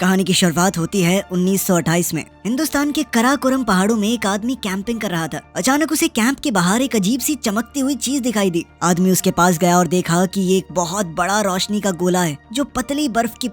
कहानी की शुरुआत होती है 1928 में। हिंदुस्तान के कराकोरम पहाड़ों में एक आदमी कैंपिंग कर रहा था। अचानक उसे कैंप के बाहर एक अजीब सी चमकती हुई चीज दिखाई दी। आदमी उसके पास गया और देखा कि ये एक बहुत बड़ा रोशनी का गोला है जो पतली बर्फ की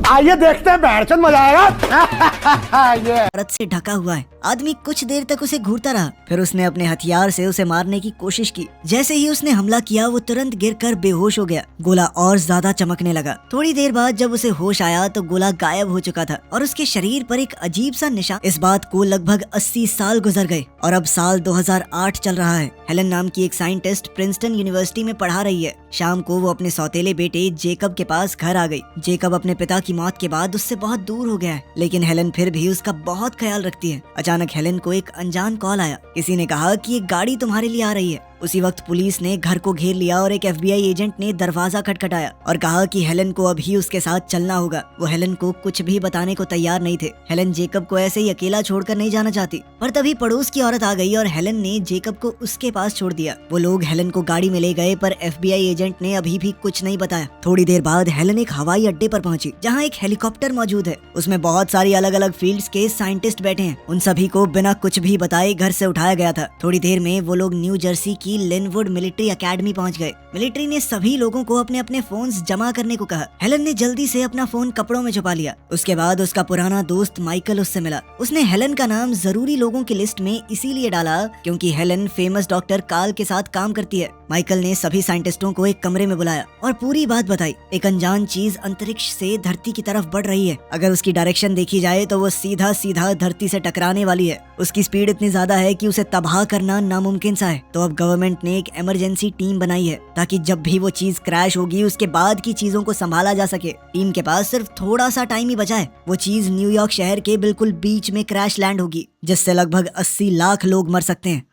आइए देखते हैं, बैठचंद मजा आएगा। परत से ढका हुआ है। आदमी कुछ देर तक उसे घूरता रहा, फिर उसने अपने हथियार से उसे मारने की कोशिश की। जैसे ही उसने हमला किया वो तुरंत गिरकर बेहोश हो गया। गोला और ज्यादा चमकने लगा। थोड़ी देर बाद जब उसे होश आया तो गोला गायब हो चुका था और उसके शरीर पर एक अजीब सा निशान। इस बात को लगभग 80 साल गुजर गए और अब साल 2008 चल रहा है। हेलन नाम की एक साइंटिस्ट प्रिंसटन यूनिवर्सिटी में पढ़ा रही है। शाम को वो अपने सौतेले बेटे जेकब के पास घर आ गई। जेकब अपने पिता की मौत के बाद उससे बहुत दूर हो गया है, लेकिन हेलन फिर भी उसका बहुत ख्याल रखती है। अचानक हेलन को एक अनजान कॉल आया। किसी ने कहा कि एक गाड़ी तुम्हारे लिए आ रही है। उसी वक्त पुलिस ने घर को घेर लिया और एक FBI एजेंट ने दरवाजा खटखटाया और कहा कि हेलन को अभी उसके साथ चलना होगा। वो हेलन को कुछ भी बताने को तैयार नहीं थे। हेलन जेकब को ऐसे ही अकेला छोड़कर नहीं जाना चाहती, पर तभी पड़ोस की औरत आ गई और हेलन ने जेकब को उसके पास छोड़ दिया। वो लोग हेलन को गाड़ी में ले गए, पर FBI एजेंट ने अभी भी कुछ नहीं बताया। थोड़ी देर बाद हेलन एक हवाई अड्डे पर पहुंची, जहाँ एक हेलीकॉप्टर मौजूद है। उसमें बहुत सारी अलग अलग फील्ड्स के साइंटिस्ट बैठे हैं। उन सभी को बिना कुछ भी बताए घर से उठाया गया था। थोड़ी देर में वो लोग न्यू जर्सी की लिनवुड मिलिट्री एकेडमी पहुंच गए। मिलिट्री ने सभी लोगों को अपने अपने फोन्स जमा करने को कहा। हेलन ने जल्दी से अपना फोन कपड़ों में छुपा लिया। उसके बाद उसका पुराना दोस्त माइकल उससे मिला। उसने हेलन का नाम जरूरी लोगों की लिस्ट में इसीलिए डाला क्योंकि हेलन फेमस डॉक्टर कार्ल के साथ काम करती है। माइकल ने सभी साइंटिस्टों को एक कमरे में बुलाया और पूरी बात बताई। एक अनजान चीज अंतरिक्ष से धरती की तरफ बढ़ रही है। अगर उसकी डायरेक्शन देखी जाए तो वो सीधा सीधा धरती से टकराने वाली है। उसकी स्पीड इतनी ज्यादा है कि उसे तबाह करना नामुमकिन सा है। तो अब गवर्नमेंट ने एक इमरजेंसी टीम बनाई है ताकि जब भी वो चीज क्रैश होगी उसके बाद की चीजों को संभाला जा सके। टीम के पास सिर्फ थोड़ा सा टाइम ही बचा है। वो चीज न्यूयॉर्क शहर के बिल्कुल बीच में क्रैश लैंड होगी, जिससे लगभग 80 लाख लोग मर सकते हैं।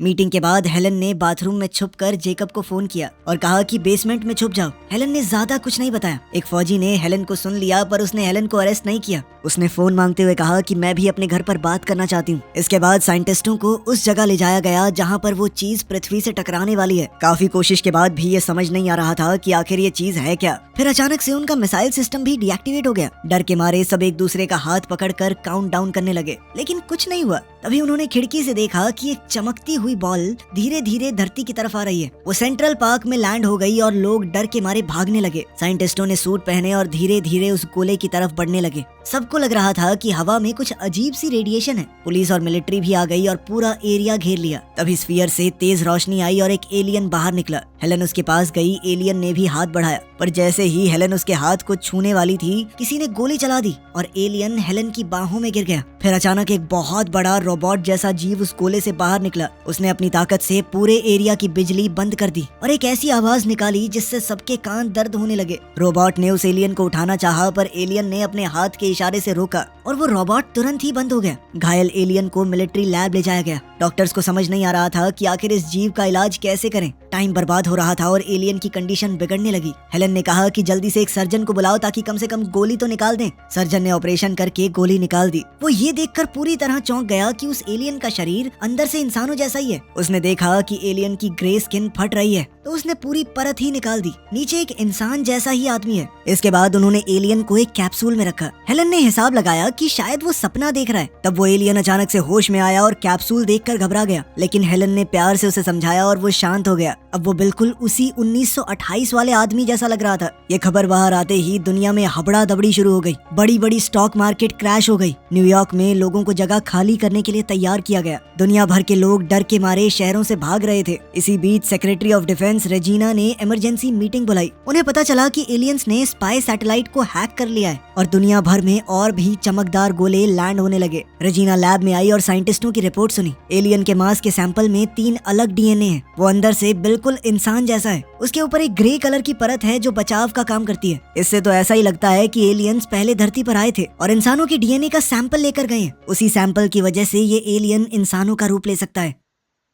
मीटिंग के बाद हेलन ने बाथरूम में छुपकर जेकब को फोन किया और कहा कि बेसमेंट में छुप जाओ। हेलन ने ज्यादा कुछ नहीं बताया। एक फौजी ने हेलन को सुन लिया, पर उसने हेलन को अरेस्ट नहीं किया। उसने फोन मांगते हुए कहा कि मैं भी अपने घर पर बात करना चाहती हूँ। इसके बाद साइंटिस्टों को उस जगह ले जाया गया जहाँ पर वो चीज पृथ्वी से टकराने वाली है। काफी कोशिश के बाद भी ये समझ नहीं आ रहा था कि आखिर ये चीज है क्या। फिर अचानक से उनका मिसाइल सिस्टम भी डीएक्टिवेट हो गया। डर के मारे सब एक दूसरे का हाथ पकड़कर काउंट डाउन करने लगे, लेकिन कुछ नहीं हुआ। तभी उन्होंने खिड़की से देखा कि एक चमकती हुई बॉल धीरे धीरे धरती की तरफ आ रही है। वो सेंट्रल पार्क में लैंड हो गई और लोग डर के मारे भागने लगे। साइंटिस्टों ने सूट पहने और धीरे धीरे उस गोले की तरफ बढ़ने लगे। सबको लग रहा था कि हवा में कुछ अजीब सी रेडिएशन है। पुलिस और मिलिट्री भी आ गई और पूरा एरिया घेर लिया। तभी स्फीयर से तेज रोशनी आई और एक एलियन बाहर निकला। हेलन उसके पास गई। एलियन ने भी हाथ बढ़ाया, पर जैसे ही हेलन उसके हाथ को छूने वाली थी, किसी ने गोली चला दी और एलियन हेलन की बाहों में गिर गया। फिर अचानक एक बहुत बड़ा रोबोट जैसा जीव उस गोले से बाहर निकला। उसने अपनी ताकत से पूरे एरिया की बिजली बंद कर दी और एक ऐसी आवाज निकाली जिससे सबके कान दर्द होने लगे। रोबोट ने उस एलियन को उठाना चाहा, पर एलियन ने अपने हाथ के इशारे से रोका और वो रोबोट तुरंत ही बंद हो गया। घायल एलियन को मिलिट्री लैब ले जाया गया। डॉक्टर्स को समझ नहीं आ रहा था कि आखिर इस जीव का इलाज कैसे करें। टाइम बर्बाद हो रहा था और एलियन की कंडीशन बिगड़ने लगी। हेलन ने कहा कि जल्दी से एक सर्जन को बुलाओ ताकि कम से कम गोली तो निकाल दें। सर्जन ने ऑपरेशन करके गोली निकाल दी। वो ये देखकर पूरी तरह चौंक गया कि उस एलियन का शरीर अंदर से इंसानों जैसा ही है। उसने देखा कि एलियन की ग्रे स्किन फट रही है, तो उसने पूरी परत ही निकाल दी। नीचे एक इंसान जैसा ही आदमी है। इसके बाद उन्होंने एलियन को एक कैप्सूल में रखा। हेलन ने हिसाब लगाया कि शायद वो सपना देख रहा है। तब वो एलियन अचानक से होश में आया और कैप्सूल देखकर घबरा गया, लेकिन हेलन ने प्यार से उसे समझाया और वो शांत हो गया। अब वो बिल्कुल उसी 1928 वाले आदमी जैसा लग रहा था। ये खबर बाहर आते ही दुनिया में हबड़ा दबड़ी शुरू हो गई। बड़ी बड़ी स्टॉक मार्केट क्रैश हो गई। न्यूयॉर्क में लोगों को जगह खाली करने के लिए तैयार किया गया। दुनिया भर के लोग डर के मारे शहरों से भाग रहे थे। इसी बीच सेक्रेटरी ऑफ डिफेंस रेजिना ने इमरजेंसी मीटिंग बुलाई। उन्हें पता चला कि एलियंस ने स्पाई सैटेलाइट को हैक कर लिया है और दुनिया भर में और भी चमकदार गोले लैंड होने लगे। रेजिना लैब में आई और साइंटिस्टों की रिपोर्ट सुनी। एलियन के मांस के सैंपल में 3 अलग DNA है। वो अंदर से बिल्कुल इंसान जैसा है। उसके ऊपर एक ग्रे कलर की परत है जो बचाव का काम करती है। इससे तो ऐसा ही लगता है कि एलियंस पहले धरती पर आए थे और इंसानों के DNA का सैंपल लेकर गए हैं। उसी सैंपल की वजह से ये एलियन इंसानों का रूप ले सकता है।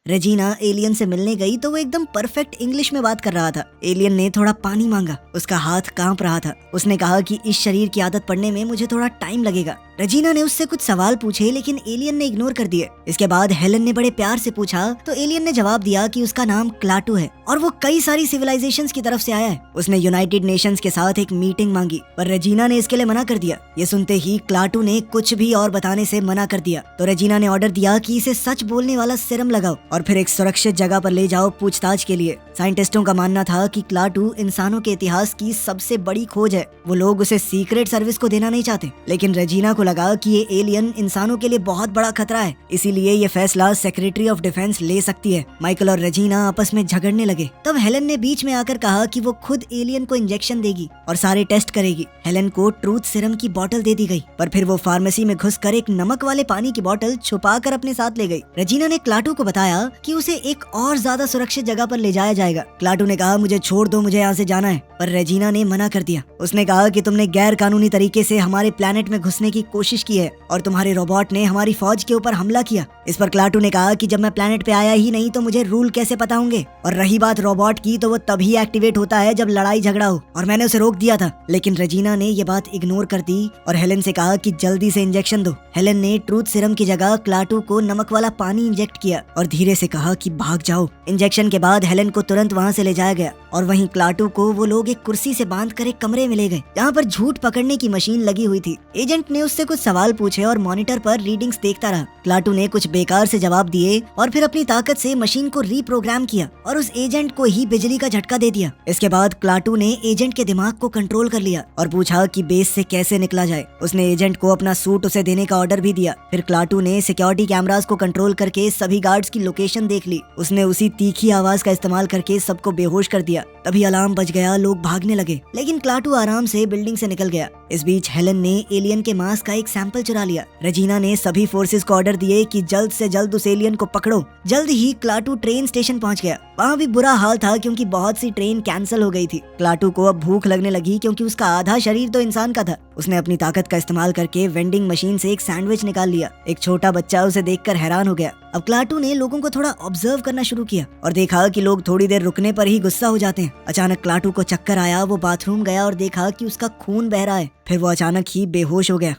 रेजिना एलियन से मिलने गई तो वो एकदम परफेक्ट इंग्लिश में बात कर रहा था। एलियन ने थोड़ा पानी मांगा। उसका हाथ कांप रहा था। उसने कहा कि इस शरीर की आदत पड़ने में मुझे थोड़ा टाइम लगेगा। रेजिना ने उससे कुछ सवाल पूछे लेकिन एलियन ने इग्नोर कर दिए। इसके बाद हेलन ने बड़े प्यार से पूछा तो एलियन ने जवाब दिया कि उसका नाम क्लाटू है और वो कई सारी सिविलाइजेशंस की तरफ से आया है। उसने यूनाइटेड नेशंस के साथ एक मीटिंग मांगी पर रेजिना ने इसके लिए मना कर दिया। ये सुनते ही क्लाटू ने कुछ भी और बताने से मना कर दिया तो रेजिना ने ऑर्डर दिया कि इसे सच बोलने वाला सीरम लगाओ और फिर एक सुरक्षित जगह पर ले जाओ पूछताछ के लिए। साइंटिस्टों का मानना था कि क्लाटू इंसानों के इतिहास की सबसे बड़ी खोज है। वो लोग उसे सीक्रेट सर्विस को देना नहीं चाहते लेकिन रेजिना को लगा कि ये एलियन इंसानों के लिए बहुत बड़ा खतरा है, इसीलिए ये फैसला सेक्रेटरी ऑफ डिफेंस ले सकती है। माइकल और रेजिना आपस में झगड़ने लगे। तब हेलन ने बीच में आकर कहा कि वो खुद एलियन को इंजेक्शन देगी और सारे टेस्ट करेगी। हेलन को ट्रूथ सीरम की बोतल दे दी गई पर फिर वो फार्मेसी में घुसकर एक नमक वाले पानी की बोतल छुपा कर अपने साथ ले गई। रेजिना ने क्लाटू को बताया कि उसे एक और ज्यादा सुरक्षित जगह पर ले जाया जाएगा। क्लाटू ने कहा मुझे छोड़ दो, मुझे यहाँ से जाना है, पर रेजिना ने मना कर दिया। उसने कहा कि तुमने गैर कानूनी तरीके से हमारे प्लेनेट में घुसने की कोशिश की है और तुम्हारे रोबोट ने हमारी फौज के ऊपर हमला किया। इस पर क्लाटू ने कहा कि जब मैं प्लेनेट पे आया ही नहीं तो मुझे रूल कैसे पता होंगे, और रही बात रोबोट की तो वो तभी एक्टिवेट होता है जब लड़ाई झगड़ा हो और मैंने उसे रोक दिया था। लेकिन रेजिना ने ये बात इग्नोर कर दी और हेलन से कहा कि जल्दी से इंजेक्शन दो। हेलन ने ट्रूथ सीरम की जगह क्लाटू को नमक वाला पानी इंजेक्ट किया और धीरे से कहा कि भाग जाओ। इंजेक्शन के बाद हेलन को तुरंत वहाँ से ले जाया गया और वहीं क्लाटू को वो लोग एक कुर्सी से बांधकर एक कमरे में ले गए जहाँ पर झूठ पकड़ने की मशीन लगी हुई थी। एजेंट ने उससे कुछ सवाल पूछे और मॉनिटर पर रीडिंग्स देखता रहा। क्लाटू ने कुछ बेकार से जवाब दिए और फिर अपनी ताकत से मशीन को रीप्रोग्राम किया और उस एजेंट को ही बिजली का झटका दे दिया। इसके बाद क्लाटू ने एजेंट के दिमाग को कंट्रोल कर लिया और पूछा कि बेस से कैसे निकला जाए। उसने एजेंट को अपना सूट उसे देने का ऑर्डर भी दिया। फिर क्लाटू ने सिक्योरिटी कैमरास को कंट्रोल करके सभी गार्ड्स की लोकेशन देख ली। उसने उसी तीखी आवाज का इस्तेमाल करके सबको बेहोश कर दिया। तभी अलार्म बज गया, लोग भागने लगे लेकिन क्लाटू आराम से बिल्डिंग से निकल गया। इस बीच हेलन ने एलियन के मांस का एक सैंपल चुरा लिया। रेजिना ने सभी फोर्सेस को ऑर्डर दिए कि जल्द से जल्द उस एलियन को पकड़ो। जल्द ही क्लाटू ट्रेन स्टेशन पहुंच गया। वहाँ भी बुरा हाल था क्योंकि बहुत सी ट्रेन कैंसिल हो गई थी। क्लाटू को अब भूख लगने लगी क्योंकि उसका आधा शरीर तो इंसान का था। उसने अपनी ताकत का इस्तेमाल करके वेंडिंग मशीन से एक सैंडविच निकाल लिया। एक छोटा बच्चा उसे देखकर हैरान हो गया। अब क्लाटू ने लोगों को थोड़ा ऑब्जर्व करना शुरू किया और देखा कि लोग थोड़ी देर रुकने पर ही गुस्सा हो जाते हैं। अचानक क्लाटू को चक्कर आया। वो बाथरूम गया और देखा कि उसका खून बह रहा है। फिर वो अचानक ही बेहोश हो गया।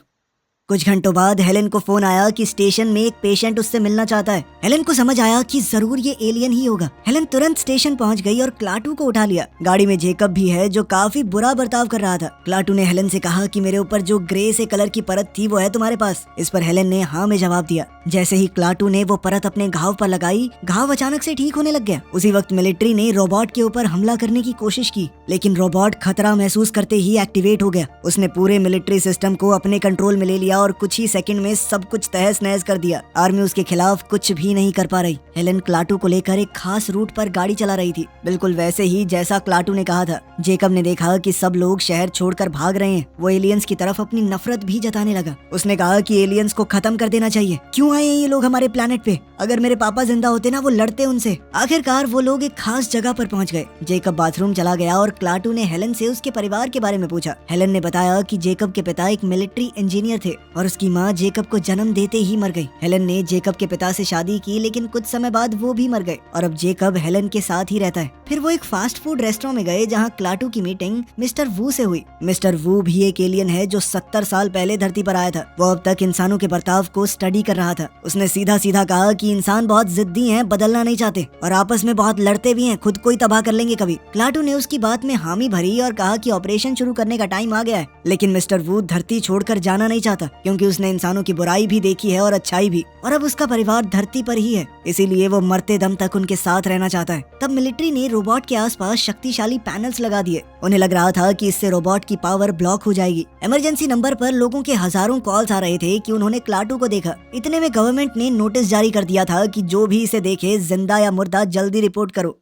कुछ घंटों बाद हेलन को फोन आया कि स्टेशन में एक पेशेंट उससे मिलना चाहता है। हेलन को समझ आया कि जरूर ये एलियन ही होगा। हेलन तुरंत स्टेशन पहुंच गई और क्लाटू को उठा लिया। गाड़ी में जेकब भी है जो काफी बुरा बर्ताव कर रहा था। क्लाटू ने हेलन से कहा कि मेरे ऊपर जो ग्रे से कलर की परत थी वो है तुम्हारे पास। इस पर हेलन ने हाँ में जवाब दिया। जैसे ही क्लाटू ने वो परत अपने घाव पर लगाई, घाव अचानक से ठीक होने लग गया। उसी वक्त मिलिट्री ने रोबोट के ऊपर हमला करने की कोशिश की लेकिन रोबोट खतरा महसूस करते ही एक्टिवेट हो गया। उसने पूरे मिलिट्री सिस्टम को अपने कंट्रोल में ले लिया और कुछ ही सेकंड में सब कुछ तहस नहस कर दिया। आर्मी उसके खिलाफ कुछ भी नहीं कर पा रही। हेलन क्लाटू को लेकर एक खास रूट पर गाड़ी चला रही थी, बिल्कुल वैसे ही जैसा क्लाटू ने कहा था। जेकब ने देखा कि सब लोग शहर छोड़कर भाग रहे हैं। वो एलियंस की तरफ अपनी नफरत भी जताने लगा। उसने कहा कि एलियंस को खत्म कर देना चाहिए। क्यों आए हैं ये लोग हमारे प्लेनेट पे? अगर मेरे पापा जिंदा होते ना वो लड़ते उनसे। आखिरकार वो लोग एक खास जगह पर पहुंच गए। जेकब बाथरूम चला गया और क्लाटू ने हेलन से उसके परिवार के बारे में पूछा। हेलन ने बताया कि जेकब के पिता एक मिलिट्री इंजीनियर थे और उसकी माँ जेकब को जन्म देते ही मर गई। हेलन ने जेकब के पिता से शादी की लेकिन कुछ समय बाद वो भी मर गए और अब जेकब हेलन के साथ ही रहता है। फिर वो एक फास्ट फूड रेस्टोरेंट में गए जहाँ क्लाटू की मीटिंग मिस्टर वू से हुई। मिस्टर वू भी एक एलियन है जो 70 साल पहले धरती पर आया था। वो अब तक इंसानों के बर्ताव को स्टडी कर रहा था। उसने सीधा सीधा कहा कि इंसान बहुत जिद्दी हैं, बदलना नहीं चाहते और आपस में बहुत लड़ते भी हैं, खुद को ही तबाह कर लेंगे कभी। क्लाटू ने उसकी बात में हामी भरी और कहा कि ऑपरेशन शुरू करने का टाइम आ गया है। लेकिन मिस्टर वू धरती छोड़कर जाना नहीं चाहता क्योंकि उसने इंसानों की बुराई भी देखी है और अच्छाई भी, और अब उसका परिवार धरती पर ही है, इसीलिए वो मरते दम तक उनके साथ रहना चाहता है। तब मिलिट्री ने रोबोट के आसपास शक्तिशाली पैनल्स लगा दिए। उन्हें लग रहा था कि इससे रोबोट की पावर ब्लॉक हो जाएगी। इमरजेंसी नंबर पर लोगों के हजारों कॉल्स आ रहे थे कि उन्होंने क्लाटू को देखा। इतने में गवर्नमेंट ने नोटिस जारी कर दिया था कि जो भी इसे देखे, जिंदा या मुर्दा, जल्दी रिपोर्ट करो।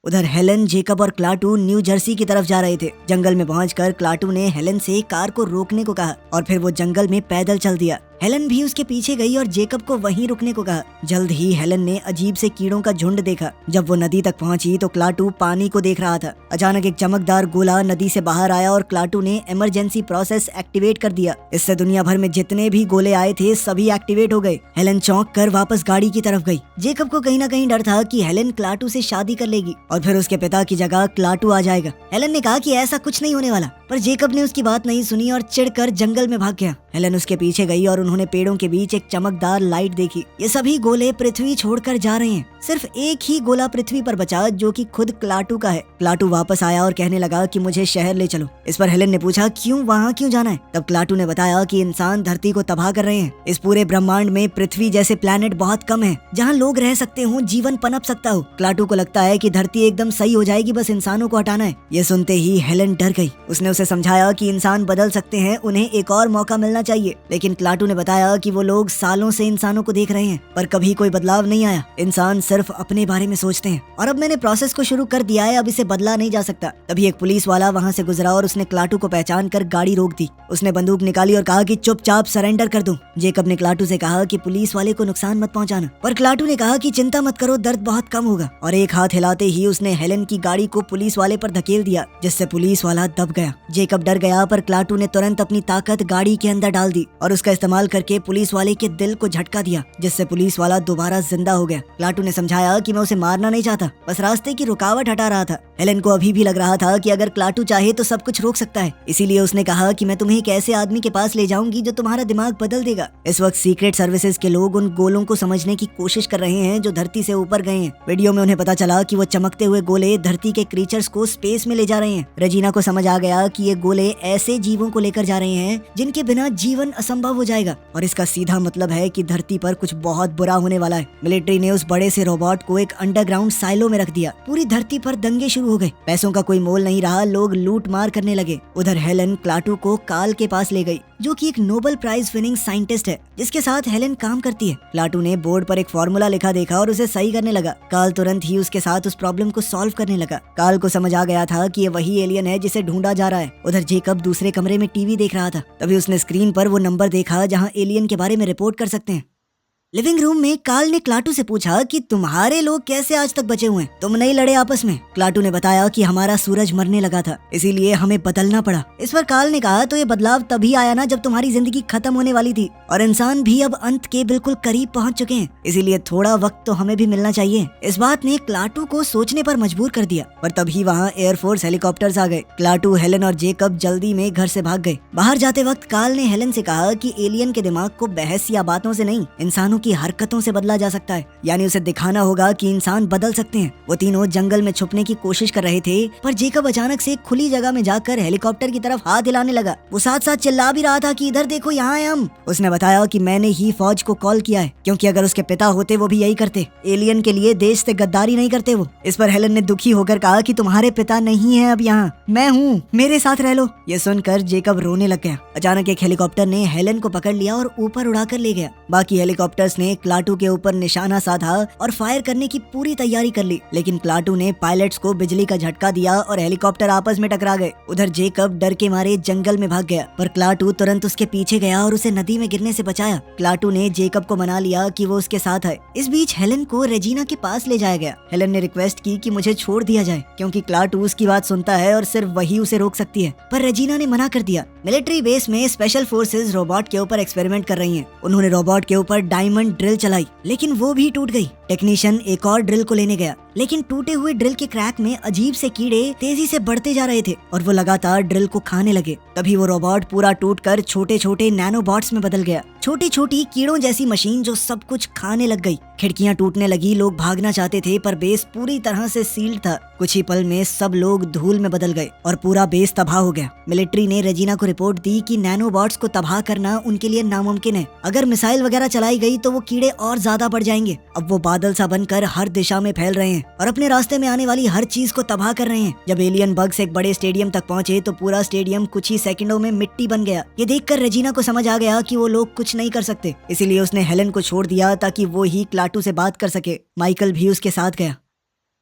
उधर हेलन, जेकब और क्लाटू न्यू जर्सी की तरफ जा रहे थे। जंगल में पहुंचकर क्लाटू ने हेलन से कार को रोकने को कहा और फिर वो जंगल में पैदल चल दिया। हेलन भी उसके पीछे गई और जेकब को वहीं रुकने को कहा। जल्द ही हेलन ने अजीब से कीड़ों का झुंड देखा। जब वो नदी तक पहुंची तो क्लाटू पानी को देख रहा था। अचानक एक चमकदार गोला नदी से बाहर आया और क्लाटू ने इमरजेंसी प्रोसेस एक्टिवेट कर दिया। इससे दुनिया भर में जितने भी गोले आए थे सभी एक्टिवेट हो गए। हेलन चौंक कर वापस गाड़ी की तरफ गई। जेकब को कहीं ना कहीं डर था कि हेलन क्लाटू से शादी कर लेगी और फिर उसके पिता की जगह क्लाटू आ जाएगा। हेलन ने कहा कि ऐसा कुछ नहीं होने वाला, पर जेकब ने उसकी बात नहीं सुनी और चिढ़कर जंगल में भाग गया। हेलन उसके पीछे गई और उन्होंने पेड़ों के बीच एक चमकदार लाइट देखी। ये सभी गोले पृथ्वी छोड़कर जा रहे हैं। सिर्फ एक ही गोला पृथ्वी पर बचा जो कि खुद क्लाटू का है। क्लाटू वापस आया और कहने लगा कि मुझे शहर ले चलो। इस पर हेलन ने पूछा क्यों, वहाँ क्यों जाना है? तब क्लाटू ने बताया कि इंसान धरती को तबाह कर रहे हैं। इस पूरे ब्रह्मांड में पृथ्वी जैसे प्लेनेट बहुत कम है जहाँ लोग रह सकते हो, जीवन पनप सकता हो। क्लाटू को लगता है कि धरती एकदम सही हो जाएगी, बस इंसानों को हटाना है। ये सुनते ही हेलन डर गई। उसने उसे समझाया कि इंसान बदल सकते हैं, उन्हें एक और मौका मिलना चाहिए। लेकिन क्लाटू ने बताया कि वो लोग सालों से इंसानों को देख रहे हैं पर कभी कोई बदलाव नहीं आया। इंसान सिर्फ अपने बारे में सोचते हैं और अब मैंने प्रोसेस को शुरू कर दिया है, अब इसे बदला नहीं जा सकता। तभी एक पुलिस वाला वहाँ से गुजरा और उसने क्लाटू को पहचान कर गाड़ी रोक दी। उसने बंदूक निकाली और कहा कि चुपचाप सरेंडर कर दो। जेकब ने क्लाटू से कहा कि पुलिस वाले को नुकसान मत पहुंचाना, पर क्लाटू ने कहा कि चिंता मत करो, दर्द बहुत कम होगा। और एक हाथ हिलाते ही उसने हेलन की गाड़ी को पुलिस वाले पर धकेल दिया, जिससे पुलिस वाला दब गया। जेकब डर गया पर क्लाटू ने तुरंत अपनी ताकत गाड़ी के अंदर डाल दी और उसका इस्तेमाल करके पुलिस वाले के दिल को झटका दिया, जिससे पुलिस वाला दोबारा जिंदा हो गया। क्लाटू ने समझाया कि मैं उसे मारना नहीं चाहता, बस रास्ते की रुकावट हटा रहा था। हेलन को अभी भी लग रहा था कि अगर क्लाटू चाहे तो सब कुछ रोक सकता है, इसीलिए उसने कहा कि मैं तुम्हें एक ऐसे आदमी के पास ले जाऊंगी जो तुम्हारा दिमाग बदल देगा। इस वक्त सीक्रेट सर्विसेज के लोग उन गोलों को समझने की कोशिश कर रहे हैं जो धरती से ऊपर गए हैं। वीडियो में उन्हें पता चला कि वो चमकते हुए गोले धरती के क्रीचर्स को स्पेस में ले जा रहे हैं। रेजिना को समझ आ गया कि ये गोले ऐसे जीवों को लेकर जा रहे हैं जिनके बिना जीवन असंभव हो जाएगा और इसका सीधा मतलब है कि धरती पर कुछ बहुत बुरा होने वाला है। मिलिट्री ने उस बड़े से रोबोट को एक अंडरग्राउंड साइलो में रख दिया। पूरी धरती पर दंगे शुरू हो गए। पैसों का कोई मोल नहीं रहा, लोग लूट मार करने लगे। उधर हेलन क्लाटू को काल के पास ले गई, जो कि एक नोबेल प्राइज विनिंग साइंटिस्ट है जिसके साथ हेलन काम करती है। क्लाटू ने बोर्ड पर एक फॉर्मूला लिखा देखा और उसे सही करने लगा। काल तुरंत ही उसके साथ उस प्रॉब्लम को सॉल्व करने लगा। काल को समझ आ गया था कि ये वही एलियन है जिसे ढूंढा जा रहा है। उधर जेकब दूसरे कमरे में टीवी देख रहा था। तभी उसने स्क्रीन पर वो नंबर देखा जहाँ एलियन के बारे में रिपोर्ट कर सकते हैं। लिविंग रूम में काल ने क्लाटू से पूछा कि तुम्हारे लोग कैसे आज तक बचे हुए हैं, तुम नहीं लड़े आपस में? क्लाटू ने बताया कि हमारा सूरज मरने लगा था, इसीलिए हमें बदलना पड़ा। इस पर काल ने कहा तो ये बदलाव तभी आया ना जब तुम्हारी जिंदगी खत्म होने वाली थी और इंसान भी अब अंत के बिल्कुल करीब पहुंच चुके हैं, इसीलिए थोड़ा वक्त तो हमें भी मिलना चाहिए। इस बात ने क्लाटू को सोचने पर मजबूर कर दिया, पर तभी वहाँ एयरफोर्स हेलीकॉप्टर्स आ गए। क्लाटू, हेलन और जेकब जल्दी में घर से भाग गए। बाहर जाते वक्त काल ने हेलन से कहा कि एलियन के दिमाग को बहस या बातों से नहीं, इंसानों की हरकतों से बदला जा सकता है, यानी उसे दिखाना होगा कि इंसान बदल सकते हैं। वो तीनों जंगल में छुपने की कोशिश कर रहे थे, पर जेकब अचानक से खुली जगह में जाकर हेलीकॉप्टर की तरफ हाथ हिलाने लगा। वो साथ साथ चिल्ला भी रहा था कि इधर देखो, यहाँ है हम। उसने बताया कि मैंने ही फौज को कॉल किया है, क्योंकि अगर उसके पिता होते वो भी यही करते, एलियन के लिए देश से गद्दारी नहीं करते वो। इस पर हेलन ने दुखी होकर कहा कि तुम्हारे पिता नहीं है अब यहाँ, मैं हूँ, मेरे साथ रह लो। ये सुनकर जेकब रोने लग गया। अचानक एक हेलीकॉप्टर ने हेलन को पकड़ लिया और ऊपर उड़ाकर ले गया। बाकी हेलीकॉप्टर्स ने क्लाटू के ऊपर निशाना साधा और फायर करने की पूरी तैयारी कर ली, लेकिन क्लाटू ने पायलट्स को बिजली का झटका दिया और हेलीकॉप्टर आपस में टकरा गए। उधर जेकब डर के मारे जंगल में भाग गया, पर क्लाटू तुरंत उसके पीछे गया और उसे नदी में गिरने से बचाया। क्लाटू ने जेकब को मना लिया कि वो उसके साथ है। इस बीच हेलन को रेजिना के पास ले जाया गया। हेलन ने रिक्वेस्ट की कि मुझे छोड़ दिया जाए, क्योंकि क्लाटू उसकी बात सुनता है और सिर्फ वही उसे रोक सकती है, पर रेजिना ने मना कर दिया। मिलिट्री बेस में स्पेशल फोर्सेज रोबोट के ऊपर एक्सपेरिमेंट कर रही हैं। उन्होंने रोबोट के ऊपर डायमंड ड्रिल चलाई, लेकिन वो भी टूट गई। टेक्नीशियन एक और ड्रिल को लेने गया, लेकिन टूटे हुए ड्रिल के क्रैक में अजीब से कीड़े तेजी से बढ़ते जा रहे थे और वो लगातार ड्रिल को खाने लगे। तभी वो रोबोट पूरा टूटकर छोटे छोटे नैनोबॉट्स में बदल गया, छोटी छोटी कीड़ों जैसी मशीन जो सब कुछ खाने लग गई। खिड़कियां टूटने लगी, लोग भागना चाहते थे पर बेस पूरी तरह से सील्ड था। कुछ ही पल में सब लोग धूल में बदल गए और पूरा बेस तबाह हो गया। मिलिट्री ने रेजिना को रिपोर्ट दी कि नैनोबॉट्स को तबाह करना उनके लिए नामुमकिन है। अगर मिसाइल वगैरह चलाई गई तो वो कीड़े और ज्यादा बढ़ जाएंगे। अब वो बादल सा बनकर हर दिशा में फैल रहे हैं और अपने रास्ते में आने वाली हर चीज को तबाह कर रहे हैं। जब एलियन बग्स एक बड़े स्टेडियम तक पहुंचे तो पूरा स्टेडियम कुछ ही सेकंडों में मिट्टी बन गया। ये देखकर रेजिना को समझ आ गया कि वो लोग कुछ नहीं कर सकते, इसीलिए उसने हेलन को छोड़ दिया ताकि वो ही क्लाटू से बात कर सके। माइकल भी उसके साथ गया।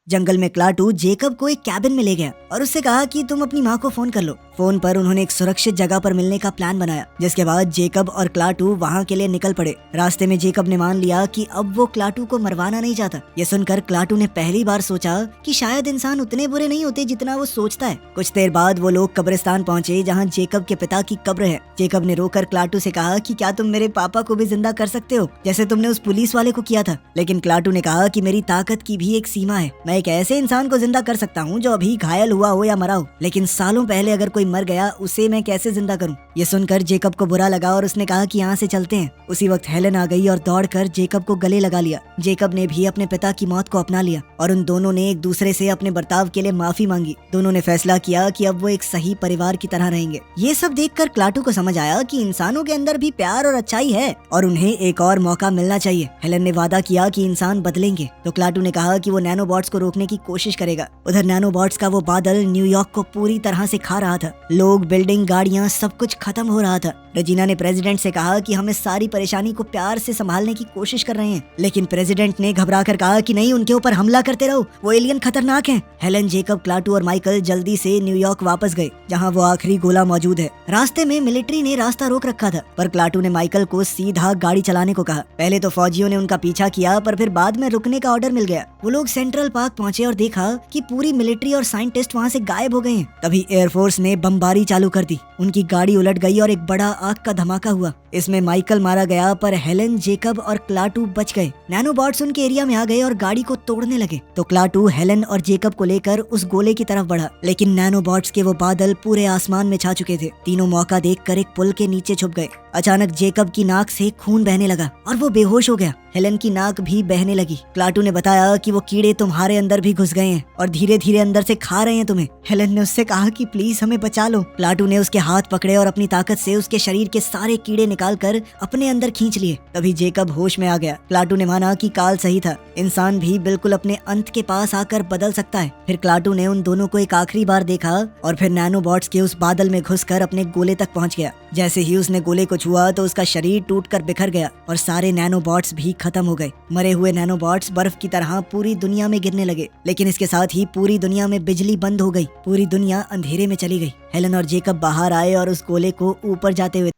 जंगल में क्लाटू जेकब को एक कैबिन में ले गया और उससे कहा कि तुम अपनी माँ को फोन कर लो। फोन पर उन्होंने एक सुरक्षित जगह पर मिलने का प्लान बनाया, जिसके बाद जेकब और क्लाटू वहाँ के लिए निकल पड़े। रास्ते में जेकब ने मान लिया कि अब वो क्लाटू को मरवाना नहीं चाहता। ये सुनकर क्लाटू ने पहली बार सोचा कि शायद इंसान उतने बुरे नहीं होते जितना वो सोचता है। कुछ देर बाद वो लोग कब्रिस्तान पहुँचे जहाँ जेकब के पिता की कब्र है। जेकब ने रोकर क्लाटू से कहा कि क्या तुम मेरे पापा को भी जिंदा कर सकते हो जैसे तुमने उस पुलिस वाले को किया था। लेकिन क्लाटू ने कहा कि मेरी ताकत की भी एक सीमा है। मैं एक ऐसे इंसान को जिंदा कर सकता हूँ जो अभी घायल हुआ हो या मरा हो, लेकिन सालों पहले अगर कोई मर गया उसे मैं कैसे जिंदा करूँ। ये सुनकर जेकब को बुरा लगा और उसने कहा कि यहाँ से चलते हैं। उसी वक्त हेलन आ गई और दौड़कर जेकब को गले लगा लिया। जेकब ने भी अपने पिता की मौत को अपना लिया और उन दोनों ने एक दूसरे से अपने बर्ताव के लिए माफी मांगी। दोनों ने फैसला किया कि अब वो एक सही परिवार की तरह रहेंगे। ये सब देखकर क्लाटू को समझ आया कि इंसानों के अंदर भी प्यार और अच्छाई है और उन्हें एक और मौका मिलना चाहिए। हेलन ने वादा किया कि इंसान बदलेंगे, तो क्लाटू ने कहा कि वो नैनोबॉट्स को रोकने की कोशिश करेगा। उधर नैनोबॉट्स का वो बादल न्यूयॉर्क को पूरी तरह से खा रहा था। लोग, बिल्डिंग, गाड़ियाँ, सब कुछ खत्म हो रहा था। रेजिना ने प्रेसिडेंट से कहा कि हम इस सारी परेशानी को प्यार से संभालने की कोशिश कर रहे हैं, लेकिन प्रेसिडेंट ने घबराकर कहा कि नहीं, उनके ऊपर हमला करते रहो, वो एलियन खतरनाक हैं। हेलन, जेकब, क्लाटू और माइकल जल्दी से न्यूयॉर्क वापस गए जहां वो आखिरी गोला मौजूद है। रास्ते में मिलिट्री ने रास्ता रोक रखा था, पर क्लाटू ने माइकल को सीधा गाड़ी चलाने को कहा। पहले तो फौजियों ने उनका पीछा किया, पर फिर बाद में रुकने का ऑर्डर मिल गया। वो लोग सेंट्रल पार्क पहुंचे और देखा कि पूरी मिलिट्री और साइंटिस्ट वहां से गायब हो गए हैं। तभी एयरफोर्स ने बमबारी चालू कर दी। उनकी गाड़ी उलट गई और एक बड़ा आग का धमाका हुआ। इसमें माइकल मारा गया, पर हेलन, जेकब और क्लाटू बच गए। नैनोबॉट्स उनके एरिया में आ गए और गाड़ी को तोड़ने लगे, तो क्लाटू हेलन और जेकब को लेकर उस गोले की तरफ बढ़ा, लेकिन नैनोबॉट्स के वो बादल पूरे आसमान में छा चुके थे। तीनों मौका देखकर एक पुल के नीचे छुप गए। अचानक जेकब की नाक से खून बहने लगा और वो बेहोश हो गया। हेलन की नाक भी बहने लगी। क्लाटू ने बताया कि वो कीड़े तुम्हारे अंदर भी घुस गए हैं और धीरे धीरे अंदर से खा रहे हैं तुम्हें। हेलन ने उससे कहा कि प्लीज हमें बचा लो। क्लाटू ने उसके हाथ पकड़े और अपनी ताकत से उसके शरीर के सारे कीड़े निकालकर अपने अंदर खींच लिए। तभी जेकब होश में आ गया। क्लाटू ने माना कि काल सही था, इंसान भी बिल्कुल अपने अंत के पास आकर बदल सकता है। फिर क्लाटू ने उन दोनों को एक आखिरी बार देखा और फिर नैनोबॉट्स के उस बादल में घुसकर अपने गोले तक पहुंच गया। जैसे ही उसने गोले को छुआ तो उसका शरीर टूटकर बिखर गया और सारे नैनोबॉट्स भी खत्म हो गए। मरे हुए नैनोबॉट्स बर्फ की तरह पूरी दुनिया में गिरने लगे, लेकिन इसके साथ ही पूरी दुनिया में बिजली बंद हो गई। पूरी दुनिया अंधेरे में चली गई। हेलन और जेकब बाहर आए और उस गोले को ऊपर जाते हुए